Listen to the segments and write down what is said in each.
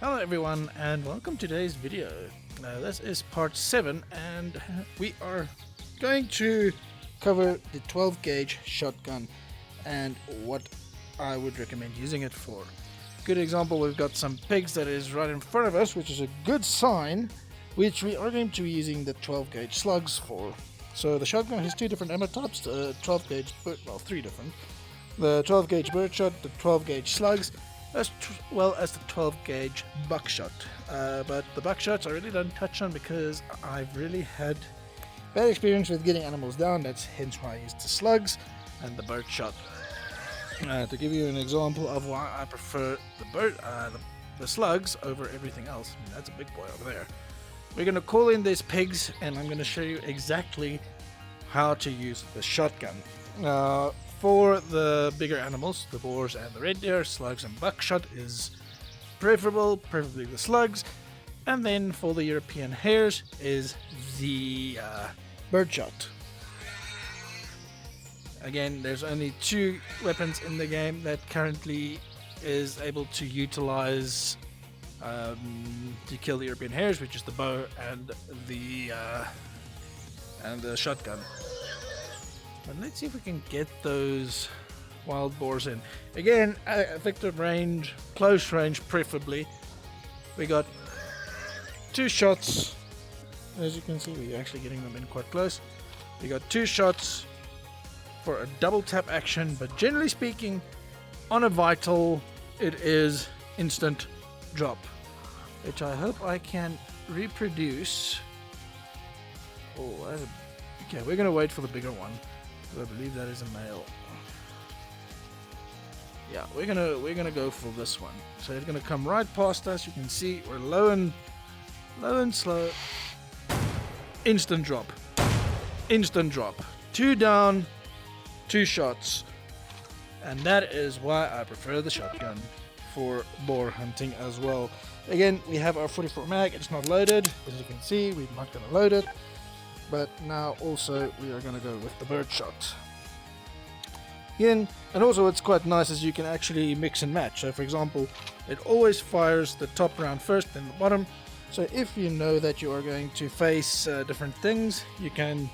Hello everyone and welcome to today's video. This is part 7 and we are going to cover the 12 gauge shotgun and what I would recommend using it for. Good example, we've got some pigs that is right in front of us, which is a good sign, which we are going to be using the 12 gauge slugs for. So the shotgun has two different ammo types, 12 gauge, well, three different. The 12 gauge birdshot, the 12 gauge slugs, as well as the 12 gauge buckshot. But the buckshots I really don't touch on because I've really had bad experience with getting animals down. That's hence why I used the slugs and the birdshot. To give you an example of why I prefer the slugs over everything else. I mean, that's a big boy over there. We're going to call in these pigs and I'm going to show you exactly how to use the shotgun. For the bigger animals, the boars and the red deer, slugs and buckshot is preferable, preferably the slugs. And then for the European hares is the birdshot. Again, there's only two weapons in the game that currently is able to utilize to kill the European hares, which is the bow and the shotgun. But let's see if we can get those wild boars in. Again, effective range, close range preferably. We got two shots. As you can see, we're actually getting them in quite close. We got two shots for a double tap action, but generally speaking, on a vital, it is instant drop, which I hope I can reproduce. Okay, we're gonna wait for the bigger one. I believe that is a male. Yeah, we're gonna go for this one. So it's gonna come right past us. You can see we're low and slow. Instant drop. Instant drop. Two down, two shots. And that is why I prefer the shotgun for boar hunting as well. Again, we have our 44 mag. It's not loaded. As you can see, we're not gonna load it. But now also we are going to go with the birdshot. Again, and also it's quite nice as you can actually mix and match. So for example, it always fires the top round first, then the bottom. So if you know that you are going to face different things, you can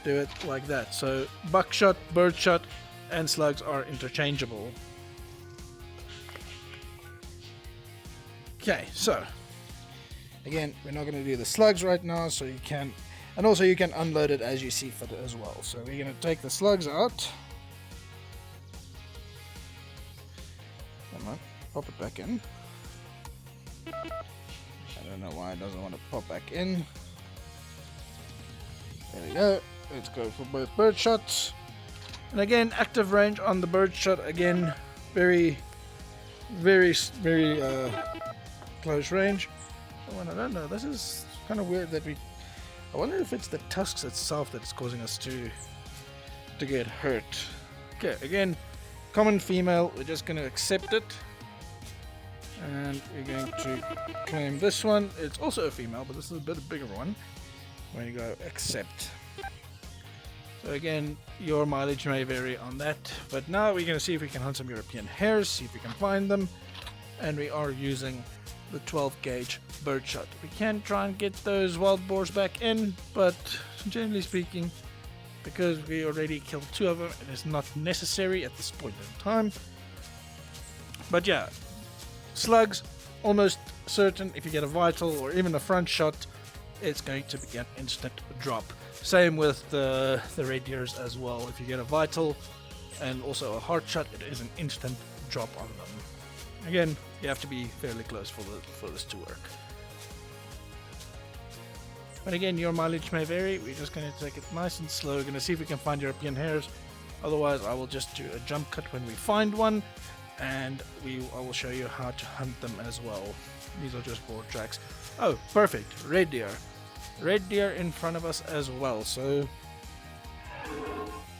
do it like that. So buckshot, birdshot, and slugs are interchangeable. Okay, so again, we're not going to do the slugs right now, so you can. And also you can unload it as you see fit as well. So we're going to take the slugs out. Come on, pop it back in. I don't know why it doesn't want to pop back in. There we go. Let's go for both bird shots. And again, active range on the bird shot. Again, very close range. Oh, and I don't know. This is kind of weird that I wonder if it's the tusks itself that's causing us to get hurt. Okay, again, common female, we're just going to accept it. And we're going to claim this one. It's also a female, but this is a bit bigger one. When you go accept. So again, your mileage may vary on that. But now we're going to see if we can hunt some European hares, see if we can find them. And we are using the 12 gauge birdshot. We can try and get those wild boars back in, but generally speaking, because we already killed two of them, it is not necessary at this point in time. But yeah, slugs, almost certain if you get a vital or even a front shot, it's going to be an instant drop. Same with the red deers as well. If you get a vital and also a hard shot, it is an instant drop on them. Again, you have to be fairly close for this to work. But again, your mileage may vary. We're just going to take it nice and slow. We're going to see if we can find European hares. Otherwise, I will just do a jump cut when we find one. And I will show you how to hunt them as well. These are just board tracks. Oh, perfect. Red deer. Red deer in front of us as well. So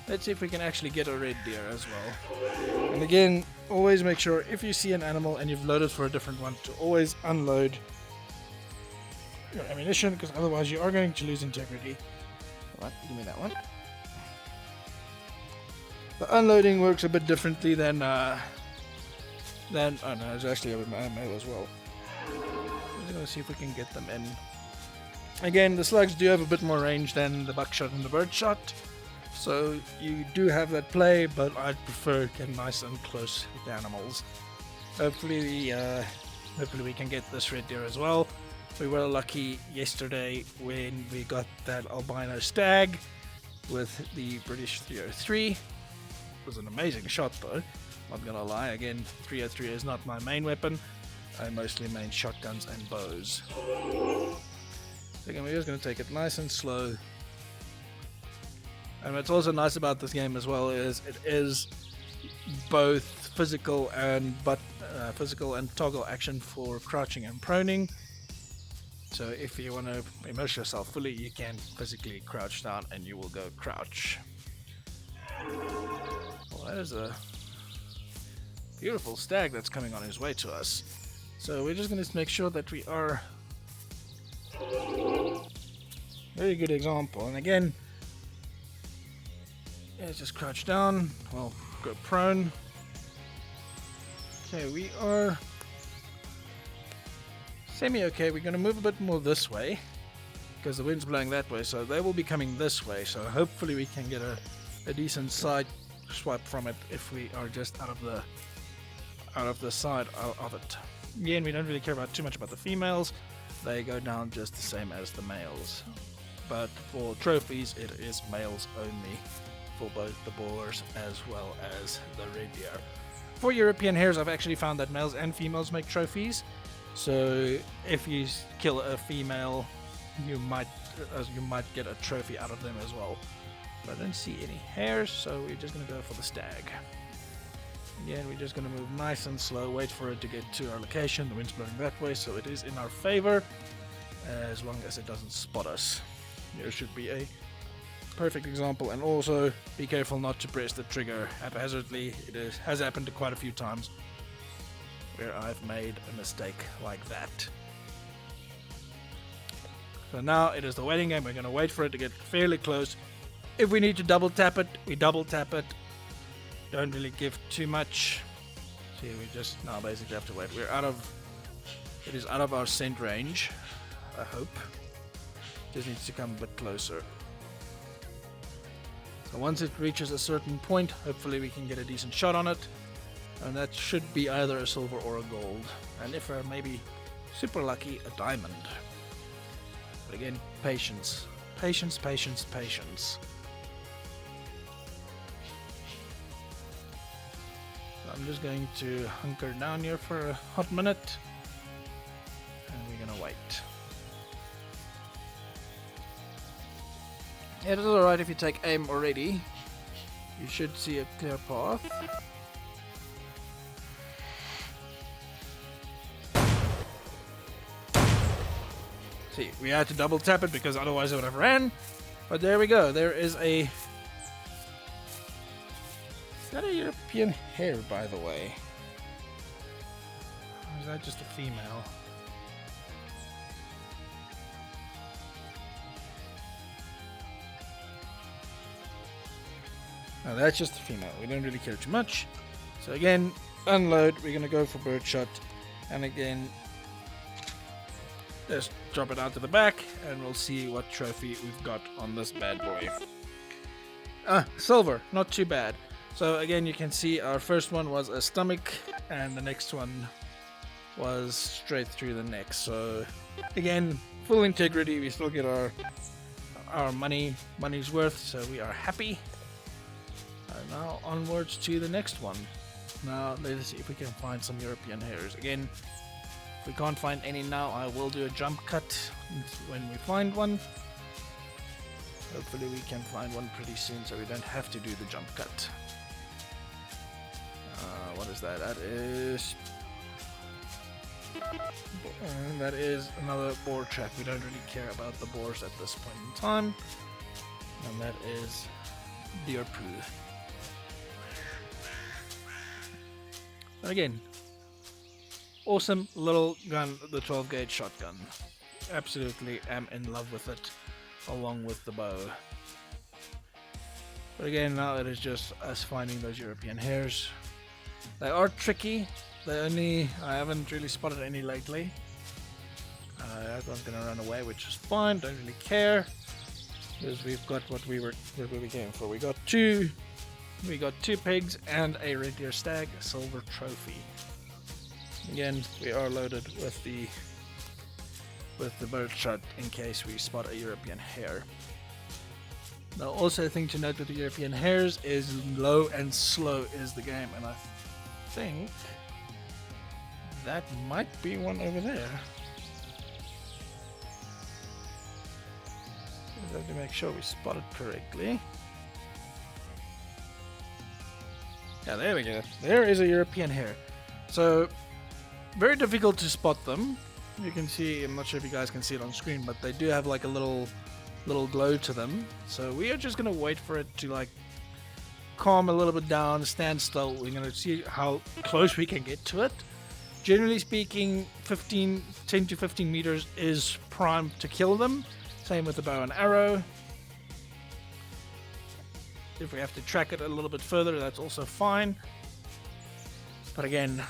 let's see if we can actually get a red deer as well. And again, always make sure if you see an animal and you've loaded for a different one to always unload your ammunition, because otherwise you are going to lose integrity. Alright, give me that one. The unloading works a bit differently than oh no, it's actually a male as well. just going to see if we can get them in. Again, the slugs do have a bit more range than the buckshot and the birdshot, so you do have that play, but I'd prefer to get nice and close with the animals. Hopefully we can get this red deer as well. We were lucky yesterday when we got that albino stag with the British 303. It was an amazing shot though, not gonna lie. Again, 303 is not my main weapon. I mostly main shotguns and bows. Again, we're just going to take it nice and slow. And what's also nice about this game as well is it is both physical and toggle action for crouching and proning. So if you want to immerse yourself fully, you can physically crouch down and you will go crouch. Well, that is a beautiful stag that's coming on his way to us. So we're just going to make sure that we are very good example. And again, let's just crouch down. Well, go prone. Okay, we are semi-okay. We're going to move a bit more this way because the wind's blowing that way, so they will be coming this way. So hopefully we can get a decent side swipe from it if we are just out of the side of it. Again, we don't really care about too much about the females. They go down just the same as the males. But for trophies, it is males only for both the boars as well as the red deer. For European hares, I've actually found that males and females make trophies. So if you kill a female, you might get a trophy out of them as well. But I don't see any hares, so we're just going to go for the stag. Again, we're just going to move nice and slow, wait for it to get to our location. The wind's blowing that way, so it is in our favor, as long as it doesn't spot us. There should be a perfect example, and also be careful not to press the trigger haphazardly. It has happened quite a few times where I've made a mistake like that. So now it is the waiting game. We're going to wait for it to get fairly close. If we need to double tap it, we double tap it. Don't really give too much. See, we just now basically have to wait. It is out of our scent range, I hope. Just needs to come a bit closer. So once it reaches a certain point, hopefully we can get a decent shot on it. And that should be either a silver or a gold. And if we're maybe super lucky, a diamond. But again, patience. Patience, patience, patience. So I'm just going to hunker down here for a hot minute. And we're gonna wait. It is alright if you take aim already. You should see a clear path. See, we had to double tap it because otherwise I would have ran. But there we go. There is a... Is that a European hare, by the way? Or is that just a female? No, that's just a female. We don't really care too much. So again, unload. We're going to go for birdshot. And again, just drop it out to the back. And we'll see what trophy we've got on this bad boy. Silver. Not too bad. So again, you can see our first one was a stomach. And the next one was straight through the neck. So again, full integrity. We still get our money's worth. So we are happy. Now onwards to the next one. Now let's see if we can find some European hares. Again, if we can't find any now, I will do a jump cut when we find one. Hopefully we can find one pretty soon so we don't have to do the jump cut. What is that? That is another boar trap. We don't really care about the boars at this point in time. And that is deer poo. Again, awesome little gun, the 12 gauge shotgun. Absolutely am in love with it, along with the bow. But again, now it is just us finding those European hares. They are tricky. I haven't really spotted any lately. That one's gonna run away, which is fine. Don't really care because we've got what we came for. We got two pigs and a red deer stag, a silver trophy. Again, we are loaded with the bird shot in case we spot a European hare. Now, also a thing to note with the European hares is low and slow is the game, and I think that might be one over there. We have to make sure we spot it correctly. Yeah, there we go. There is a European hare. So, very difficult to spot them. You can see, I'm not sure if you guys can see it on screen, but they do have like a little glow to them. So we are just gonna wait for it to like calm a little bit down, stand still. We're gonna see how close we can get to it. Generally speaking, 10 to 15 meters is prime to kill them. Same with the bow and arrow. If we have to track it a little bit further, that's also fine. But again,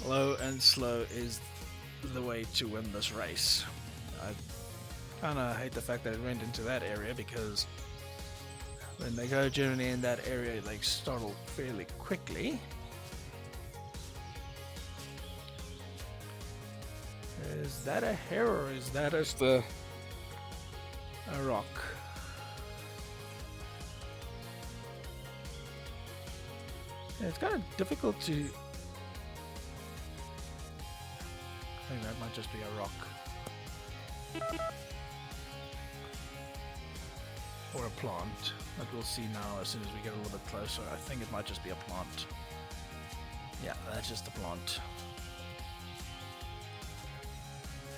low and slow is the way to win this race. I kind of hate the fact that it went into that area, because when they go generally in that area, they startle fairly quickly. Is that a hare or is that just a rock? Yeah, it's kind of difficult to... I think that might just be a rock. Or a plant. But we'll see now as soon as we get a little bit closer. I think it might just be a plant. Yeah, that's just a plant.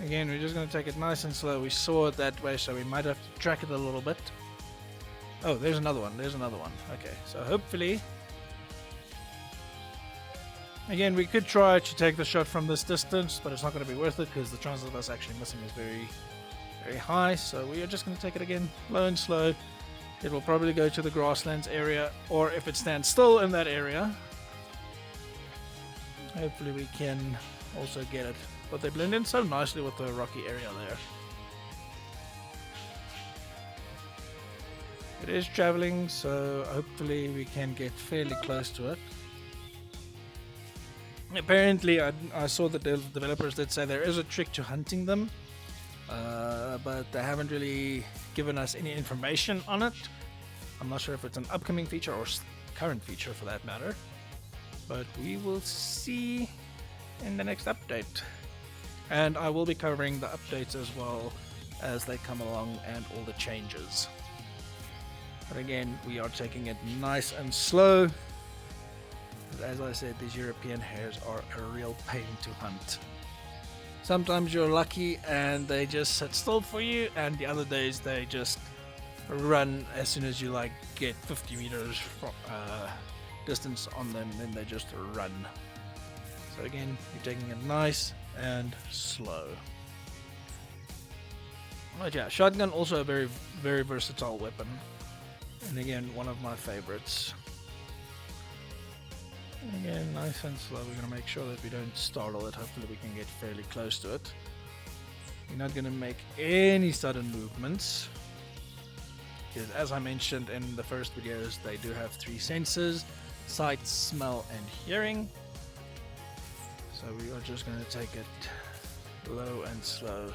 Again, we're just going to take it nice and slow. We saw it that way, so we might have to track it a little bit. Oh, there's another one. There's another one. Okay, so hopefully... Again, we could try to take the shot from this distance, but it's not going to be worth it because the chances of us actually missing is very, very high. So we are just going to take it again, low and slow. It will probably go to the grasslands area, or if it stands still in that area, hopefully we can also get it. But they blend in so nicely with the rocky area there. It is traveling, so hopefully we can get fairly close to it. Apparently, I saw that the developers did say there is a trick to hunting them, but they haven't really given us any information on it. I'm not sure if it's an upcoming feature or current feature for that matter, but we will see in the next update. And I will be covering the updates as well as they come along and all the changes. But again, we are taking it nice and slow. As I said, these European hares are a real pain to hunt. Sometimes you're lucky and they just sit still for you, and the other days they just run as soon as you like get 50 meters from, distance on them, then they just run. So again, you're taking it nice and slow. But yeah, shotgun also a very, very versatile weapon, and again, one of my favorites. Again, nice and slow. We're going to make sure that we don't startle it. Hopefully we can get fairly close to it. We're not going to make any sudden movements, because as I mentioned in the first videos, they do have 3 senses: sight, smell and hearing. So we are just going to take it low and slow.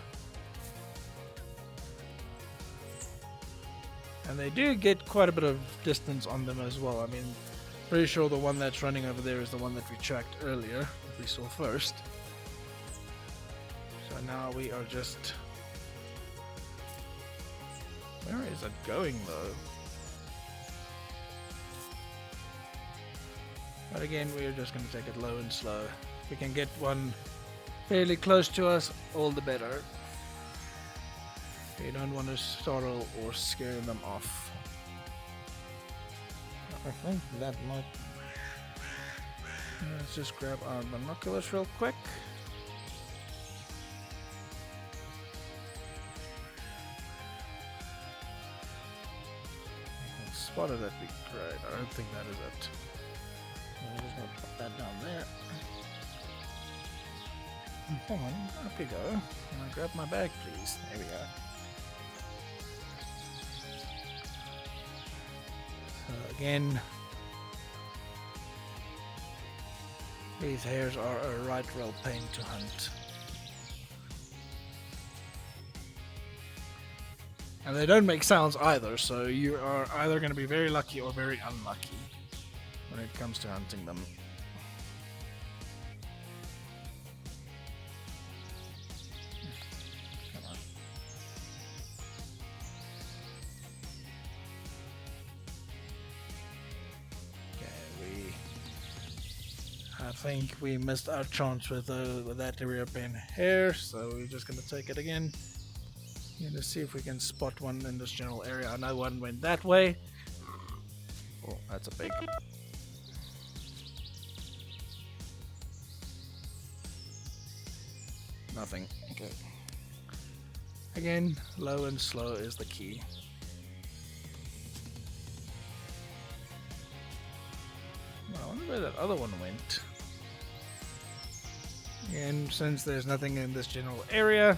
And they do get quite a bit of distance on them as well. I mean, pretty sure the one that's running over there is the one that we tracked earlier, that we saw first. So now we are just... Where is it going though? But again, we are just going to take it low and slow. If we can get one fairly close to us, all the better. We don't want to startle or scare them off. I think that might... Let's just grab our binoculars real quick. Spotted that'd be great. I don't think that is it. I'm just gonna put that down there. Come on, up you go. Can I grab my bag, please? There we go. So again, these hares are a right real pain to hunt. And they don't make sounds either, so you are either going to be very lucky or very unlucky when it comes to hunting them. Come on. Okay, I think we missed our chance with that European hare, so we're just going to take it again. Let's see if we can spot one in this general area. I know one went that way. Oh, that's a big. Nothing. Okay. Again, low and slow is the key. Well, I wonder where that other one went. And since there's nothing in this general area,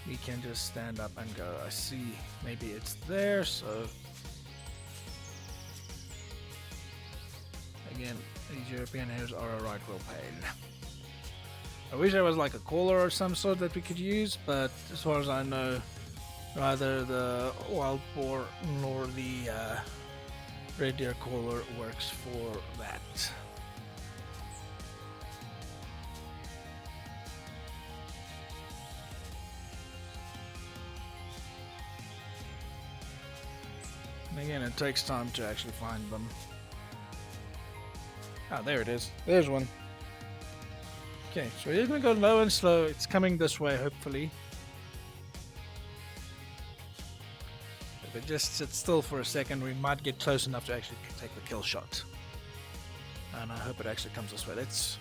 we can just stand up and go. I see maybe it's there, so again, these European hares are a right real pain. I wish there was like a caller or some sort that we could use, but as far as I know, neither the wild boar nor the red deer caller works for that. And again, it takes time to actually find them. Ah, there it is. There's one. Okay, so we're gonna go low and slow. It's coming this way, hopefully. If it just sits still for a second, we might get close enough to actually take the kill shot. And I hope it actually comes this way. That's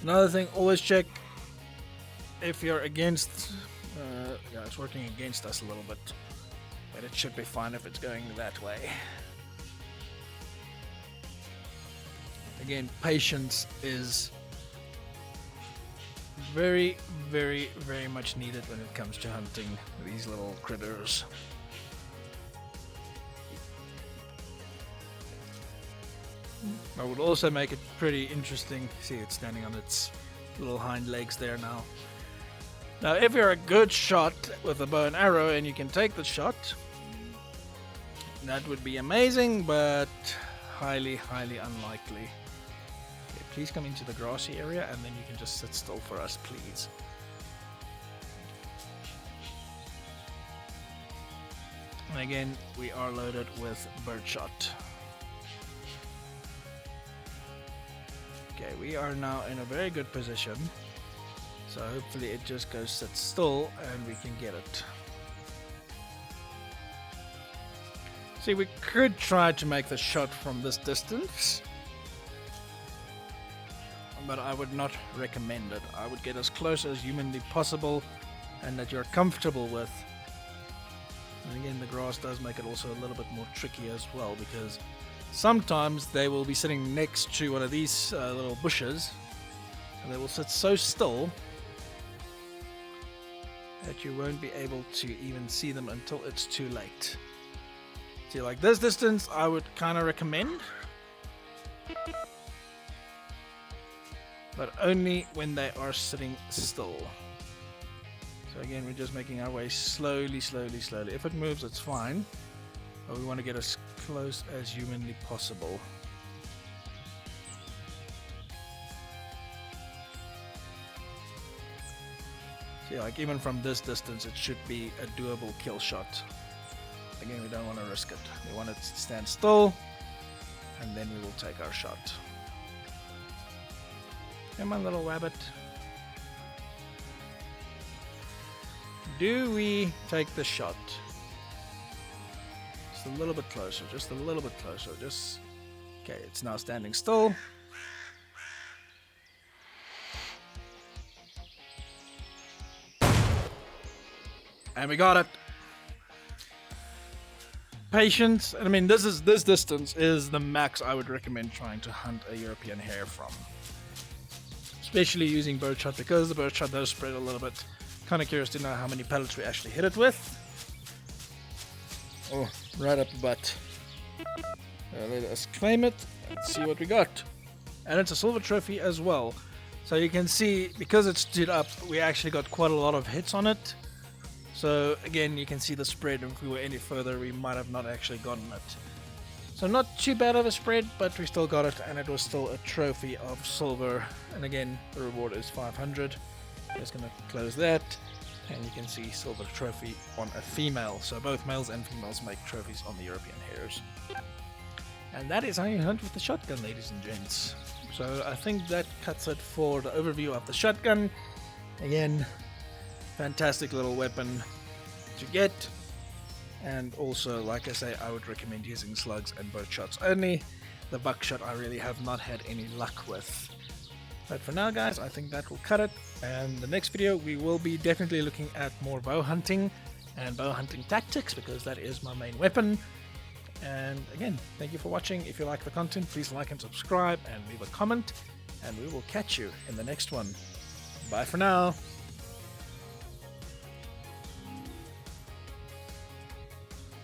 another thing. Always check if you're against. Yeah, it's working against us a little bit. But it should be fine if it's going that way. Again, patience is very, very, very much needed when it comes to hunting these little critters. I would also make it pretty interesting. See, it's standing on its little hind legs there now. Now, if you're a good shot with a bow and arrow and you can take the shot, that would be amazing, but highly, highly unlikely. Okay, please come into the grassy area and then you can just sit still for us, please. And again, we are loaded with birdshot. Okay, we are now in a very good position. So hopefully it just goes sit still and we can get it. See, we could try to make the shot from this distance, but I would not recommend it. I would get as close as humanly possible and that you're comfortable with. And again, the grass does make it also a little bit more tricky as well, because sometimes they will be sitting next to one of these little bushes and they will sit so still that you won't be able to even see them until it's too late. See, like this distance I would kind of recommend, but only when they are sitting still. So again, we're just making our way slowly, slowly, slowly. If it moves, it's fine, but we want to get as close as humanly possible. See, like even from this distance, it should be a doable kill shot. Again, we don't want to risk it. We want it to stand still, and then we will take our shot. Come on, little rabbit. Do we take the shot? Just a little bit closer, just a little bit closer. Just okay, it's now standing still. And we got it. Patience. I mean, this distance is the max I would recommend trying to hunt a European hare from. especially using birdshot because the birdshot does spread a little bit. Kind of curious to know how many pellets we actually hit it with. Oh, right up the butt. Let us claim it and see what we got. And it's a silver trophy as well. So you can see, because it stood up, we actually got quite a lot of hits on it. So again, you can see the spread. If we were any further, we might have not actually gotten it. So not too bad of a spread, but we still got it, and it was still a trophy of silver. And again, the reward is 500. Just gonna close that, and you can see silver trophy on a female. So both males and females make trophies on the European hares. And that is how you hunt with the shotgun, ladies and gents. So I think that cuts it for the overview of the shotgun. Again, fantastic little weapon to get. And also, like I say, I would recommend using slugs and birdshots only. The buckshot I really have not had any luck with. But for now, guys, I think that will cut it. And the next video, we will be definitely looking at more bow hunting and bow hunting tactics, because that is my main weapon. And again, thank you for watching. If you like the content, please like and subscribe and leave a comment. And we will catch you in the next one. Bye for now.